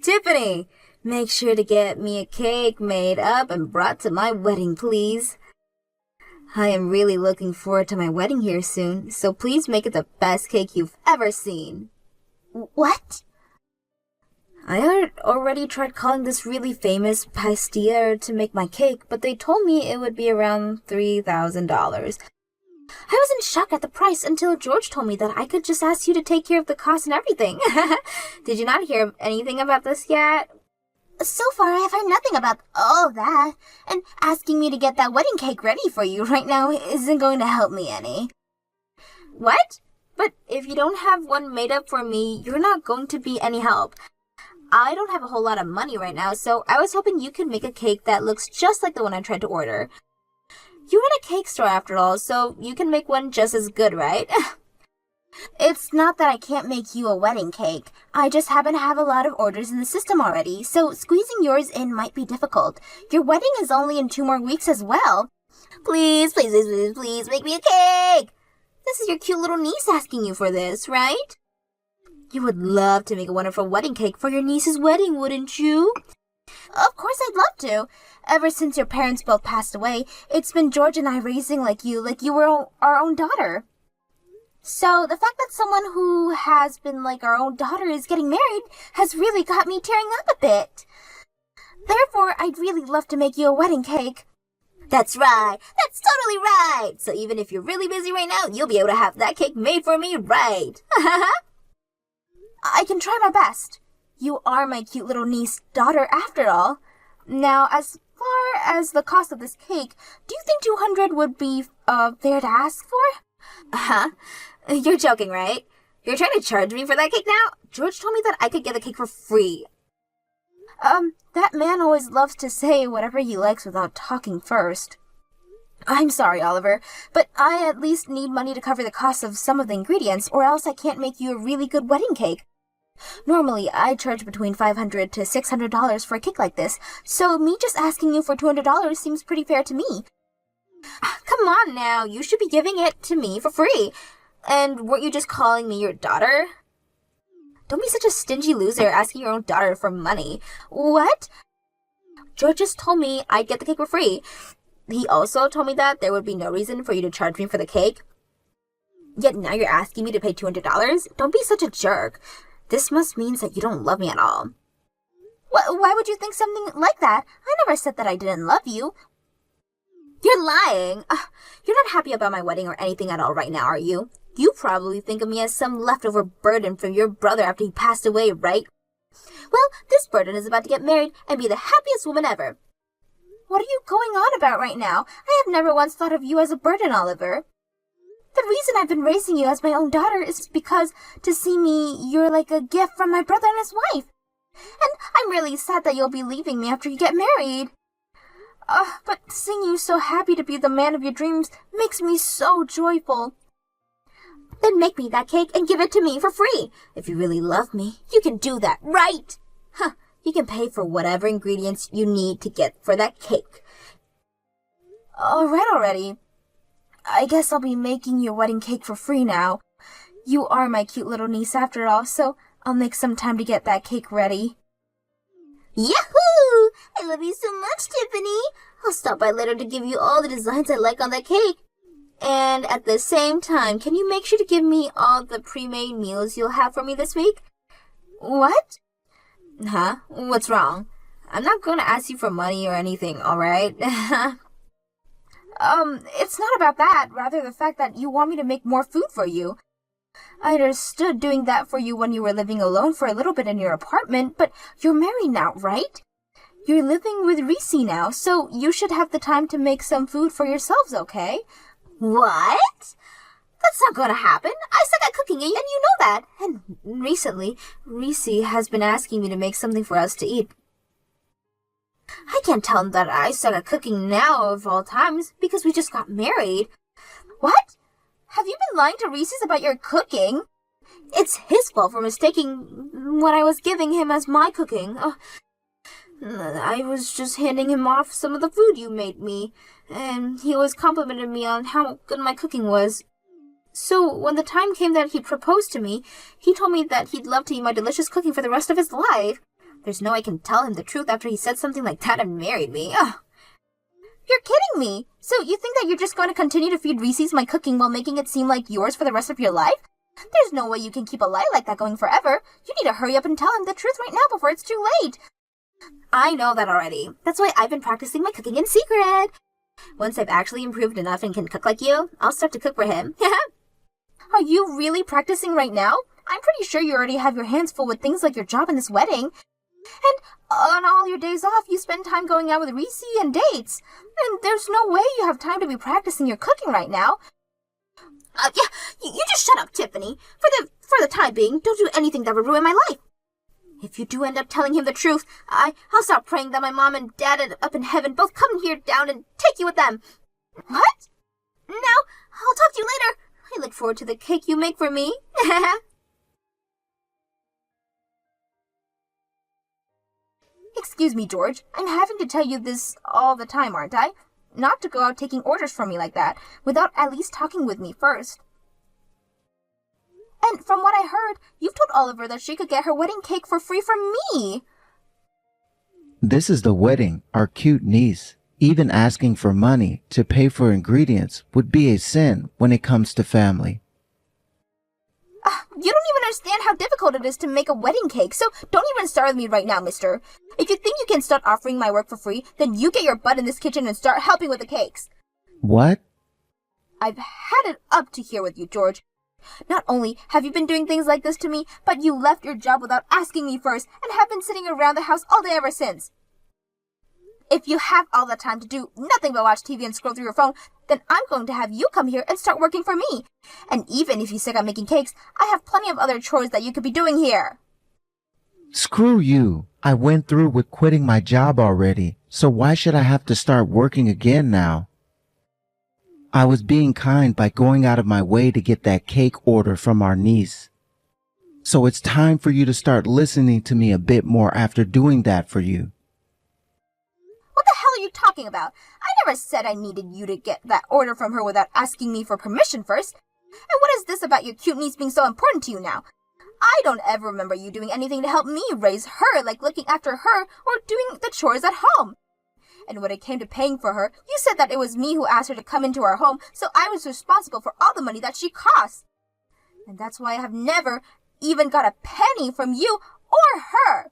Tiffany, make sure to get me a cake made up and brought to my wedding, please. I am really looking forward to my wedding here soon, so please make it the best cake you've ever seen. What? I had already tried calling this really famous pastier to make my cake, but they told me it would be around $3,000. I was in shock at the price until George told me that I could just ask you to take care of the cost and everything. Did you not hear anything about this yet? So far, I have heard nothing about all that, and asking me to get that wedding cake ready for you right now isn't going to help me any. What? But if you don't have one made up for me, you're not going to be any help. I don't have a whole lot of money right now, so I was hoping you could make a cake that looks just like the one I tried to order. You run a cake store after all, so you can make one just as good, right? It's not that I can't make you a wedding cake. I just happen to have a lot of orders in the system already, so squeezing yours in might be difficult. Your wedding is only in 2 more weeks as well. Please, please, please, please, please make me a cake! This is your cute little niece asking you for this, right? You would love to make a wonderful wedding cake for your niece's wedding, wouldn't you? Of course I'd love to. Ever since your parents both passed away, it's been George and I raising like you were our own daughter. So the fact that someone who has been like our own daughter is getting married has really got me tearing up a bit. Therefore, I'd really love to make you a wedding cake. That's right. That's totally right. So even if you're really busy right now, you'll be able to have that cake made for me, right? I can try my best. You are my cute little niece daughter after all. Now, as far as the cost of this cake, do you think 200 would be fair to ask for? Uh-huh. You're joking, right? You're trying to charge me for that cake now? George told me that I could get the cake for free. That man always loves to say whatever he likes without talking first. I'm sorry, Oliver, but I at least need money to cover the cost of some of the ingredients, or else I can't make you a really good wedding cake. Normally, I charge between $500 to $600 for a cake like this, so me just asking you for $200 seems pretty fair to me. Come on now, you should be giving it to me for free. And weren't you just calling me your daughter? Don't be such a stingy loser asking your own daughter for money. What? George just told me I'd get the cake for free. He also told me that there would be no reason for you to charge me for the cake. Yet now you're asking me to pay $200? Don't be such a jerk. This must mean that you don't love me at all. Why would you think something like that? I never said that I didn't love you. You're lying. You're not happy about my wedding or anything at all right now, are you? You probably think of me as some leftover burden from your brother after he passed away, right? Well, this burden is about to get married and be the happiest woman ever. What are you going on about right now? I have never once thought of you as a burden, Oliver. The reason I've been raising you as my own daughter is because, to see me, you're like a gift from my brother and his wife. And I'm really sad that you'll be leaving me after you get married. But seeing you so happy to be the man of your dreams makes me so joyful. Then make me that cake and give it to me for free. If you really love me, you can do that, right? You can pay for whatever ingredients you need to get for that cake. All right already. I guess I'll be making your wedding cake for free now. You are my cute little niece after all, so I'll make some time to get that cake ready. Yahoo! I love you so much, Tiffany. I'll stop by later to give you all the designs I like on that cake. And at the same time, can you make sure to give me all the pre-made meals you'll have for me this week? What? Huh? What's wrong? I'm not going to ask you for money or anything, alright? It's not about that. Rather the fact that you want me to make more food for you. I understood doing that for you when you were living alone for a little bit in your apartment, but you're married now, right? You're living with Reese now, so you should have the time to make some food for yourselves, okay? What? That's not gonna happen. I suck at cooking, and you know that. And recently, Reese has been asking me to make something for us to eat. I can't tell him that I suck at cooking now of all times, because we just got married. What? Have you been lying to Reese about your cooking? It's his fault for mistaking what I was giving him as my cooking. I was just handing him off some of the food you made me, and he always complimented me on how good my cooking was. So when the time came that he proposed to me, he told me that he'd love to eat my delicious cooking for the rest of his life. There's no way I can tell him the truth after he said something like that and married me. Ugh. You're kidding me! So you think that you're just going to continue to feed Reese's my cooking while making it seem like yours for the rest of your life? There's no way you can keep a lie like that going forever. You need to hurry up and tell him the truth right now before it's too late. I know that already. That's why I've been practicing my cooking in secret. Once I've actually improved enough and can cook like you, I'll start to cook for him. Are you really practicing right now? I'm pretty sure you already have your hands full with things like your job and this wedding. And on all your days off, you spend time going out with Reese and dates. And there's no way you have time to be practicing your cooking right now. You just shut up, Tiffany. For the time being, don't do anything that would ruin my life. If you do end up telling him the truth, I'll stop praying that my mom and dad up in heaven both come here down and take you with them. What? Now, I'll talk to you later. I look forward to the cake you make for me. Excuse me, George. I'm having to tell you this all the time, aren't I? Not to go out taking orders from me like that, without at least talking with me first. And from what I heard, you've told Oliver that she could get her wedding cake for free from me. This is the wedding, our cute niece. Even asking for money to pay for ingredients would be a sin when it comes to family. You don't even understand how difficult it is to make a wedding cake, so don't even start with me right now, mister. If you think you can start offering my work for free, then you get your butt in this kitchen and start helping with the cakes. What? I've had it up to here with you, George. Not only have you been doing things like this to me, but you left your job without asking me first and have been sitting around the house all day ever since. If you have all the time to do nothing but watch TV and scroll through your phone, then I'm going to have you come here and start working for me. And even if you suck at making cakes, I have plenty of other chores that you could be doing here. Screw you. I went through with quitting my job already, so why should I have to start working again now? I was being kind by going out of my way to get that cake order from our niece. So it's time for you to start listening to me a bit more after doing that for you. What the hell are you talking about? I never said I needed you to get that order from her without asking me for permission first. And what is this about your cute niece being so important to you now? I don't ever remember you doing anything to help me raise her, like looking after her or doing the chores at home. And when it came to paying for her, you said that it was me who asked her to come into our home, so I was responsible for all the money that she cost. And that's why I have never even got a penny from you or her.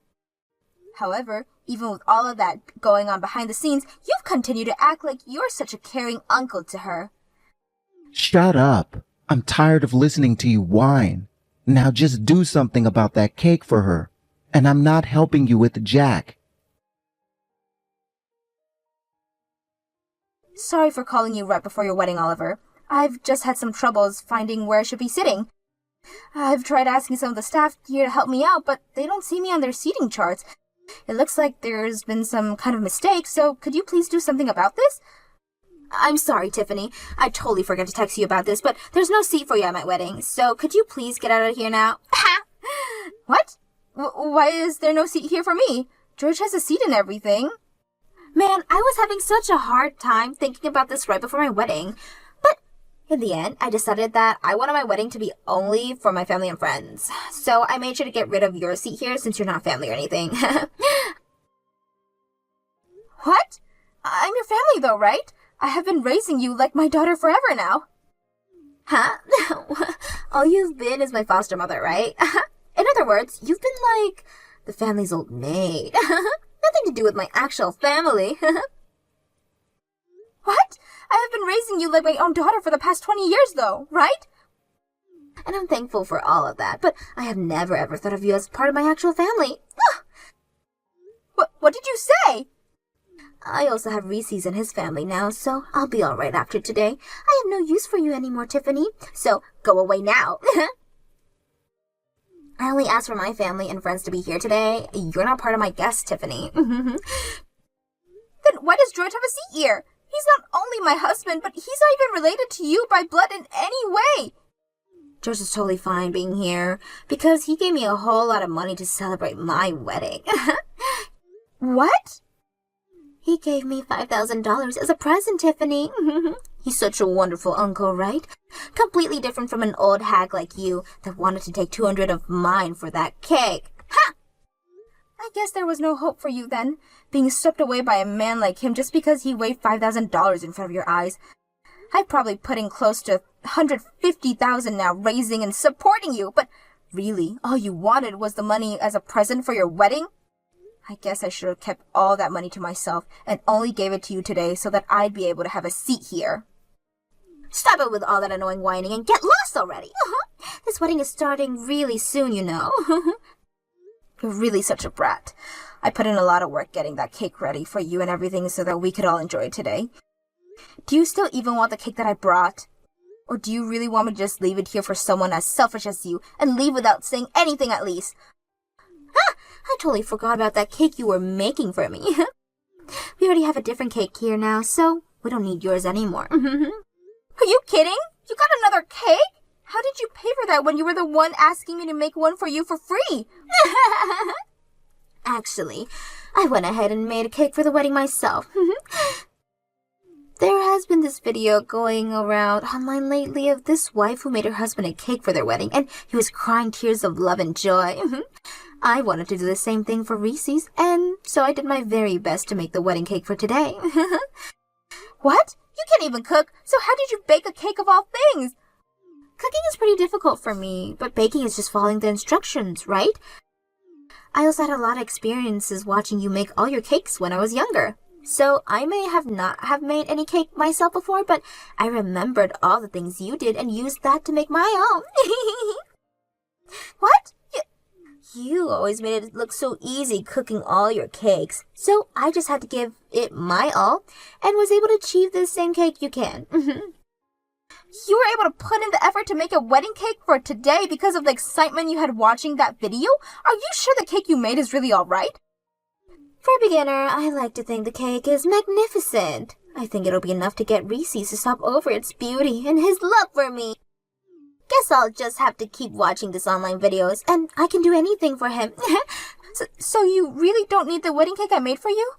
However, even with all of that going on behind the scenes, you've continued to act like you're such a caring uncle to her. Shut up. I'm tired of listening to you whine. Now just do something about that cake for her. And I'm not helping you with Jack. Sorry for calling you right before your wedding, Oliver. I've just had some troubles finding where I should be sitting. I've tried asking some of the staff here to help me out, but they don't see me on their seating charts. It looks like there's been some kind of mistake, so could you please do something about this? I'm sorry, Tiffany. I totally forgot to text you about this, but there's no seat for you at my wedding, so could you please get out of here now? What? Why is there no seat here for me? George has a seat and everything. Man, I was having such a hard time thinking about this right before my wedding. But in the end, I decided that I wanted my wedding to be only for my family and friends. So I made sure to get rid of your seat here since you're not family or anything. What? I'm your family though, right? I have been raising you like my daughter forever now. Huh? All you've been is my foster mother, right? In other words, you've been like the family's old maid. Nothing to do with my actual family. What? I have been raising you like my own daughter for the past 20 years though, right? And I'm thankful for all of that, but I have never ever thought of you as part of my actual family. What did you say? I also have Reese's and his family now, so I'll be alright after today. I have no use for you anymore, Tiffany, so go away now. I only asked for my family and friends to be here today. You're not part of my guests, Tiffany. Then why does George have a seat here? He's not only my husband, but he's not even related to you by blood in any way. George is totally fine being here because he gave me a whole lot of money to celebrate my wedding. What? He gave me $5,000 as a present, Tiffany. He's such a wonderful uncle, right? Completely different from an old hag like you that wanted to take 200 of mine for that cake. Ha! I I guess there was no hope for you then, being swept away by a man like him just because he waved $5,000 in front of your eyes. I've probably put in close to $150,000 now raising and supporting you, but really, all you wanted was the money as a present for your wedding? I guess I should have kept all that money to myself and only gave it to you today so that I'd be able to have a seat here. Stop it with all that annoying whining and get lost already. This wedding is starting really soon, you know. You're really such a brat. I put in a lot of work getting that cake ready for you and everything so that we could all enjoy it today. Do you still even want the cake that I brought? Or do you really want me to just leave it here for someone as selfish as you and leave without saying anything at least? I totally forgot about that cake you were making for me. We already have a different cake here now, so we don't need yours anymore. Are you kidding? You got another cake? How did you pay for that when you were the one asking me to make one for you for free? Actually, I went ahead and made a cake for the wedding myself. There has been this video going around online lately of this wife who made her husband a cake for their wedding, and he was crying tears of love and joy. I wanted to do the same thing for Reese's, and so I did my very best to make the wedding cake for today. What? You can't even cook, so how did you bake a cake of all things? Cooking is pretty difficult for me, but baking is just following the instructions, right? I also had a lot of experiences watching you make all your cakes when I was younger. So I may have not have made any cake myself before, but I remembered all the things you did and used that to make my own. What? You always made it look so easy cooking all your cakes. So I just had to give it my all and was able to achieve the same cake you can. You were able to put in the effort to make a wedding cake for today because of the excitement you had watching that video? Are you sure the cake you made is really all right? For a beginner, I like to think the cake is magnificent. I think it'll be enough to get Reese's to stop over its beauty and his love for me. Guess I'll just have to keep watching these online videos, and I can do anything for him. So you really don't need the wedding cake I made for you?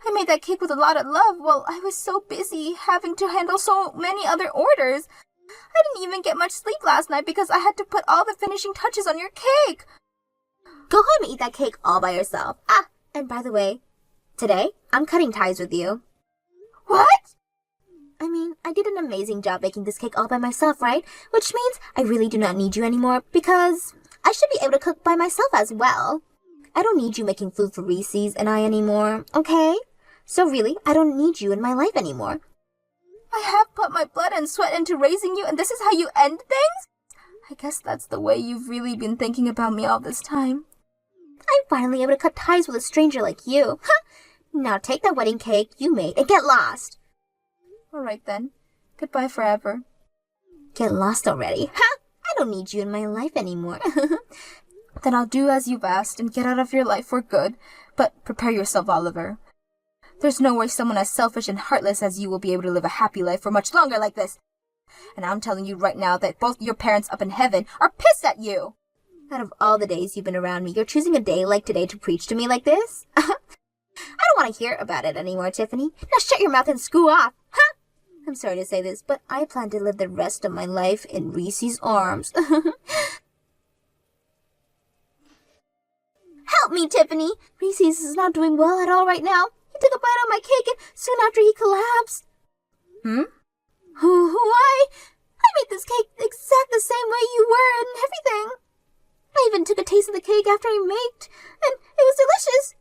I made that cake with a lot of love while I was so busy having to handle so many other orders. I didn't even get much sleep last night because I had to put all the finishing touches on your cake. Go home and eat that cake all by yourself. And by the way, today, I'm cutting ties with you. What? I mean, I did an amazing job making this cake all by myself, right? Which means I really do not need you anymore because I should be able to cook by myself as well. I don't need you making food for Reese's and I anymore, okay? So really, I don't need you in my life anymore. I have put my blood and sweat into raising you, and this is how you end things? I guess that's the way you've really been thinking about me all this time. I'm finally able to cut ties with a stranger like you. Now take that wedding cake you made and get lost. All right then. Goodbye forever. Get lost already. I don't need you in my life anymore. Then I'll do as you've asked and get out of your life for good. But prepare yourself, Oliver. There's no way someone as selfish and heartless as you will be able to live a happy life for much longer like this. And I'm telling you right now that both your parents up in heaven are pissed at you. Out of all the days you've been around me, you're choosing a day like today to preach to me like this? I don't want to hear about it anymore, Tiffany. Now shut your mouth and screw off. I'm sorry to say this, but I plan to live the rest of my life in Reese's arms. Help me, Tiffany. Reese's is not doing well at all right now. He took a bite out of my cake and soon after he collapsed. Why? I made this cake exact the same way you were and everything. I even took a taste of the cake after I made, and it was delicious.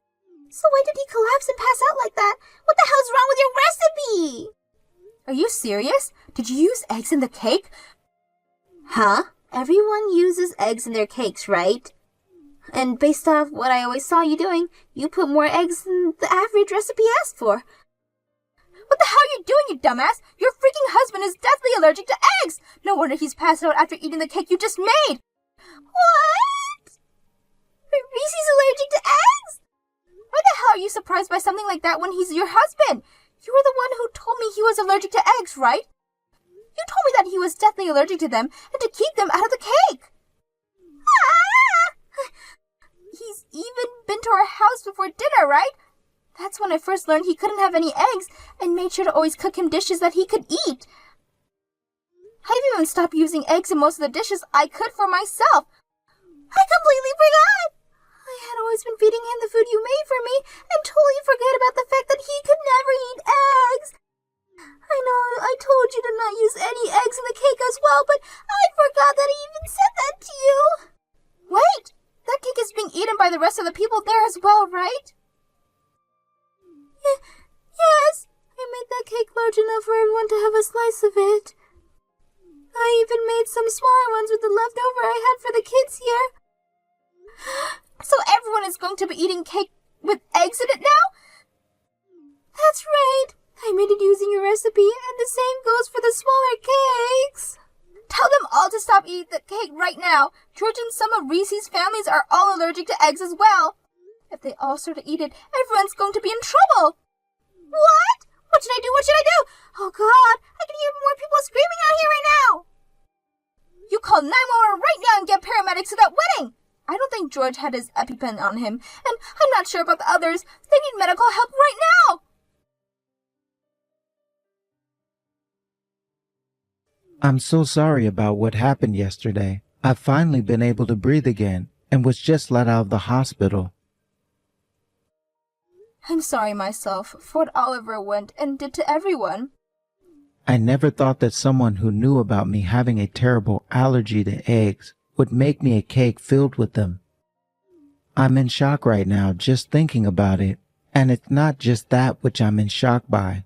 So why did he collapse and pass out like that? What the hell's wrong with your recipe? Are you serious? Did you use eggs in the cake? Everyone uses eggs in their cakes, right? And based off what I always saw you doing, you put more eggs than the average recipe asked for. What the hell are you doing, you dumbass? Your freaking husband is deathly allergic to eggs! No wonder he's passed out after eating the cake you just made! What? Reese's allergic to eggs? Why the hell are you surprised by something like that when he's your husband? You were the one who told me he was allergic to eggs, right? You told me that he was deathly allergic to them and to keep them out of the cake. He's even been to our house before dinner, right? That's when I first learned he couldn't have any eggs and made sure to always cook him dishes that he could eat. I've even stopped using eggs in most of the dishes I could for myself. I completely forgot. I had always been feeding him the food you made for me and totally forget about the fact that he could never eat eggs. I know I told you to not use any eggs in the cake as well, but I forgot that I even said that to you. Wait, that cake is being eaten by the rest of the people there as well, right? Yes, I made that cake large enough for everyone to have a slice of it. I even made some smaller ones with the leftover I had for the kids here. So everyone is going to be eating cake with eggs in it now? That's right. I made it using your recipe, and the same goes for the smaller cakes. Tell them all to stop eating the cake right now. George and some of Reese's families are all allergic to eggs as well. If they all start to eat it, everyone's going to be in trouble. What? What should I do? What should I do? Oh, God, I can hear more people screaming out here right now. You call 911 right now and get paramedics to that wedding. I don't think George had his EpiPen on him, and I'm not sure about the others. They need medical help right now. I'm so sorry about what happened yesterday. I've finally been able to breathe again and was just let out of the hospital. I'm sorry myself for what Oliver went and did to everyone. I never thought that someone who knew about me having a terrible allergy to eggs would make me a cake filled with them. I'm in shock right now just thinking about it, and it's not just that which I'm in shock by.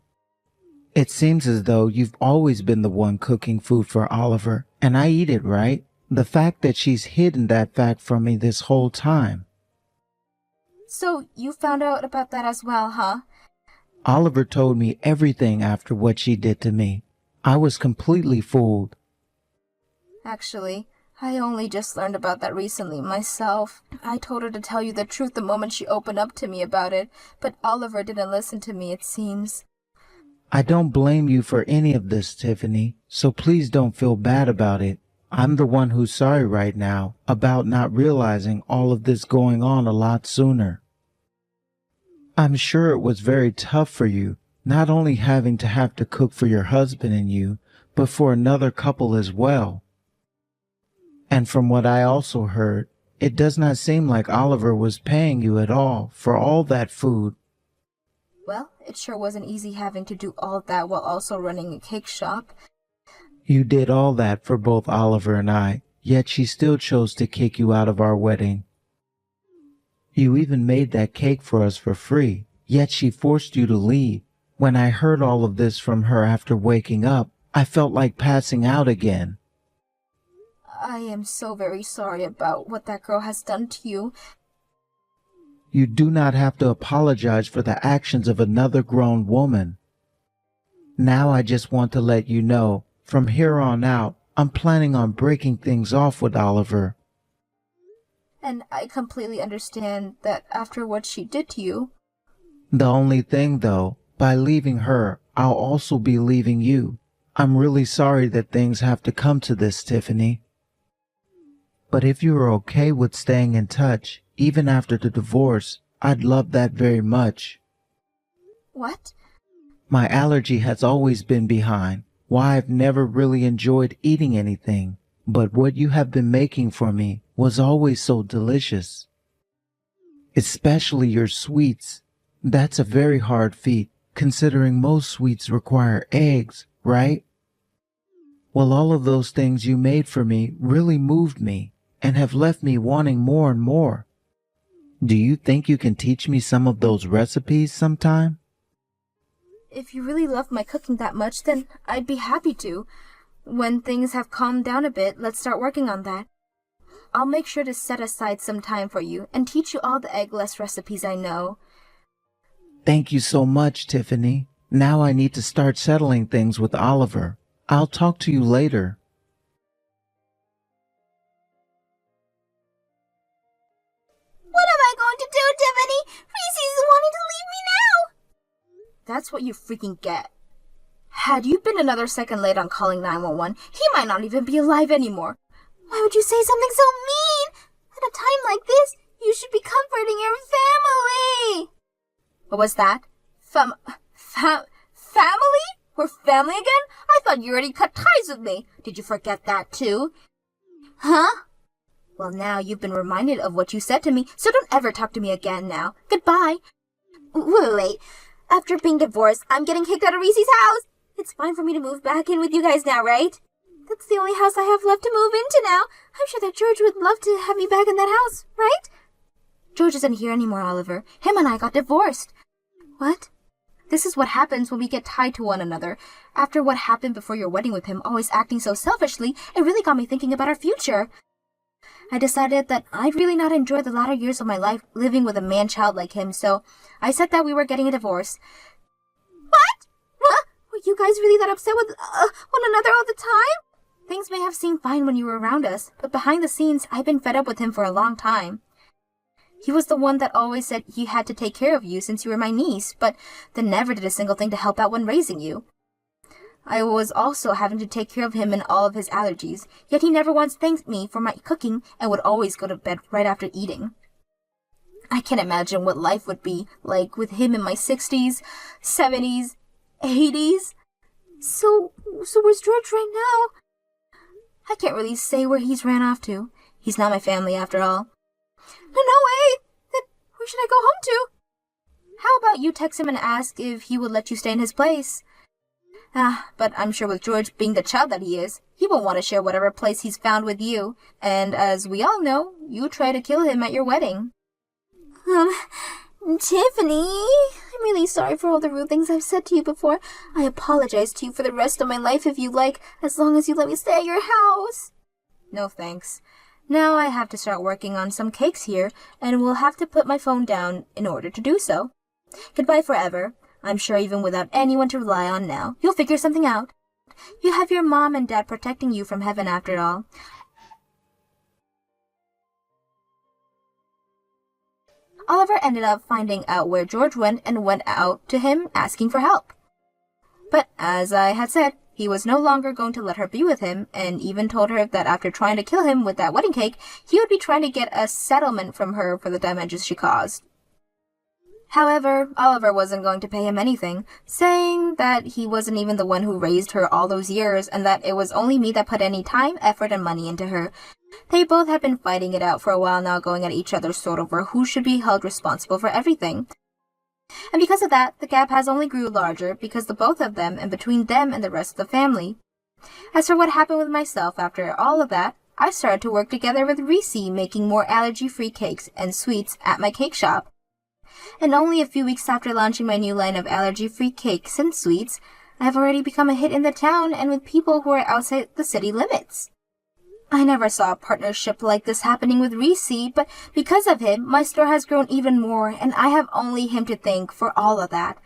It seems as though you've always been the one cooking food for Oliver, and I eat it, right? The fact that she's hidden that fact from me this whole time. So you found out about that as well, huh? Oliver told me everything after what she did to me. I was completely fooled. Actually, I only just learned about that recently myself. I told her to tell you the truth the moment she opened up to me about it, but Oliver didn't listen to me, it seems. I don't blame you for any of this, Tiffany, so please don't feel bad about it. I'm the one who's sorry right now about not realizing all of this going on a lot sooner. I'm sure it was very tough for you, not only having to have to cook for your husband and you, but for another couple as well. And from what I also heard, it does not seem like Oliver was paying you at all for all that food. Well, it sure wasn't easy having to do all that while also running a cake shop. You did all that for both Oliver and I, yet she still chose to kick you out of our wedding. You even made that cake for us for free, yet she forced you to leave. When I heard all of this from her after waking up, I felt like passing out again. I am so very sorry about what that girl has done to you. You do not have to apologize for the actions of another grown woman. Now I just want to let you know, from here on out, I'm planning on breaking things off with Oliver. And I completely understand that after what she did to you. The only thing, though, by leaving her, I'll also be leaving you. I'm really sorry that things have to come to this, Tiffany. But if you are okay with staying in touch, even after the divorce, I'd love that very much. What? My allergy has always been behind, why I've never really enjoyed eating anything, but what you have been making for me was always so delicious. Especially your sweets. That's a very hard feat, considering most sweets require eggs, right? Well, all of those things you made for me really moved me and have left me wanting more and more. Do you think you can teach me some of those recipes sometime? If you really love my cooking that much, then I'd be happy to. When things have calmed down a bit, let's start working on that. I'll make sure to set aside some time for you and teach you all the eggless recipes I know. Thank you so much, Tiffany. Now I need to start settling things with Oliver. I'll talk to you later. What am I going to do, Tiffany? Reese's wanting to leave me now. That's what you freaking get. Had you been another second late on calling 911, he might not even be alive anymore. Why would you say something so mean? At a time like this, you should be comforting your family. What was that? Family? We're family again? I thought you already cut ties with me. Did you forget that too? Huh? Well, now you've been reminded of what you said to me, so don't ever talk to me again now. Goodbye. Wait. After being divorced, I'm getting kicked out of Reese's house. It's fine for me to move back in with you guys now, right? That's the only house I have left to move into now. I'm sure that George would love to have me back in that house, right? George isn't here anymore, Oliver. Him and I got divorced. What? This is what happens when we get tied to one another. After what happened before your wedding with him, always acting so selfishly, it really got me thinking about our future. I decided that I'd really not enjoy the latter years of my life living with a man-child like him, so I said that we were getting a divorce. What? Huh? Were you guys really that upset with one another all the time? Things may have seemed fine when you were around us, but behind the scenes, I've been fed up with him for a long time. He was the one that always said he had to take care of you since you were my niece, but then never did a single thing to help out when raising you. I was also having to take care of him and all of his allergies, yet he never once thanked me for my cooking and would always go to bed right after eating. I can't imagine what life would be like with him in my 60s, 70s, 80s. So where's George right now? I can't really say where he's ran off to. He's not my family after all. No way! Then where should I go home to? How about you text him and ask if he would let you stay in his place? But I'm sure with George being the child that he is, he won't want to share whatever place he's found with you. And as we all know, you try to kill him at your wedding. Tiffany, I'm really sorry for all the rude things I've said to you before. I apologize to you for the rest of my life if you like, as long as you let me stay at your house. No thanks. Now I have to start working on some cakes here, and will have to put my phone down in order to do so. Goodbye forever. I'm sure even without anyone to rely on now, you'll figure something out. You have your mom and dad protecting you from heaven after all. Oliver ended up finding out where George went and went out to him asking for help. But as I had said, he was no longer going to let her be with him, and even told her that after trying to kill him with that wedding cake, he would be trying to get a settlement from her for the damages she caused. However, Oliver wasn't going to pay him anything, saying that he wasn't even the one who raised her all those years, and that it was only me that put any time, effort, and money into her. They both had been fighting it out for a while now, going at each other's throat over who should be held responsible for everything. And because of that, the gap has only grew larger because the both of them and between them and the rest of the family. As for what happened with myself after all of that, I started to work together with Reese, making more allergy-free cakes and sweets at my cake shop. And only a few weeks after launching my new line of allergy-free cakes and sweets, I have already become a hit in the town and with people who are outside the city limits. I never saw a partnership like this happening with Reese, but because of him, my store has grown even more, and I have only him to thank for all of that.